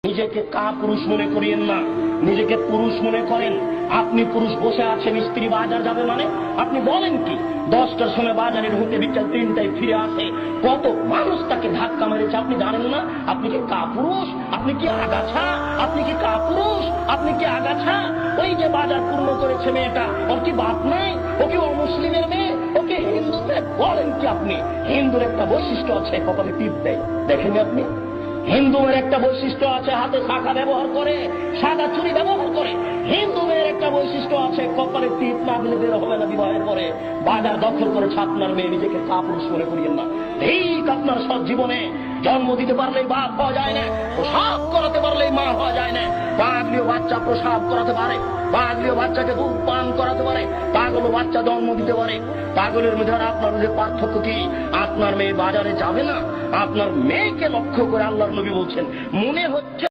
নিজেকে কাপুরুষ মনে করিয়েন না, নিজেকে পুরুষ মনে করেন। আপনি পুরুষ বসে আছেন, স্ত্রী বাজার যাবে মানে আপনি বলেন কি? 10টার সময় বাজারে ঢুকে বিকাল 3টায় ফিরে আসে, কত মানুষ তাকে ধাক্কা মেরেছে আপনি জানেন না? আপনি কি কাপুরুষ? আপনি কি আগাছা? আপনি কি কাপুরুষ? আপনি কি আগাছা? ওই যে বাজার পূর্ণ করেছে মেয়েটা, ওর কি বাপ নাই? ও কি অমুসলিমের মেয়ে? ওকে হিন্দু মেয়ে বলেন কি আপনি? হিন্দুর একটা বৈশিষ্ট্য আছে, কপালে টিপ দেয়, দেখেননি আপনি? হিন্দু মেয়ের একটা বৈশিষ্ট্য আছে, হাতে শাখা ব্যবহার করে, সাদা চুরি ব্যবহার করে। হিন্দু মেয়ের একটা বৈশিষ্ট্য আছে, কপালে টিপ না দিলে বের হবে না বিবাহের পরে। বাজার দখল করেছে আপনার মেয়ে, নিজেকে কাপুরুষ মনে করিয়েন না। ঠিক আপনার সব জীবনে জন্ম দিতে পারলেই বাপ হওয়া যায় না, প্রসাব করাতে পারলেই মা হওয়া যায় না। পাগলীয় বাচ্চা প্রসাব করাতে পারে, পাগলীয় বাচ্চাকে দুধ পান করাতে পারে, পাগল বাচ্চা জন্ম দিতে পারে। পাগলের মধ্যে আর আপনার যে পার্থক্য কি? আপনার মেয়ে বাজারে যাবে না, আপনার মেয়েকে লক্ষ্য করে আল্লাহর নবী বলছেন, মনে হচ্ছে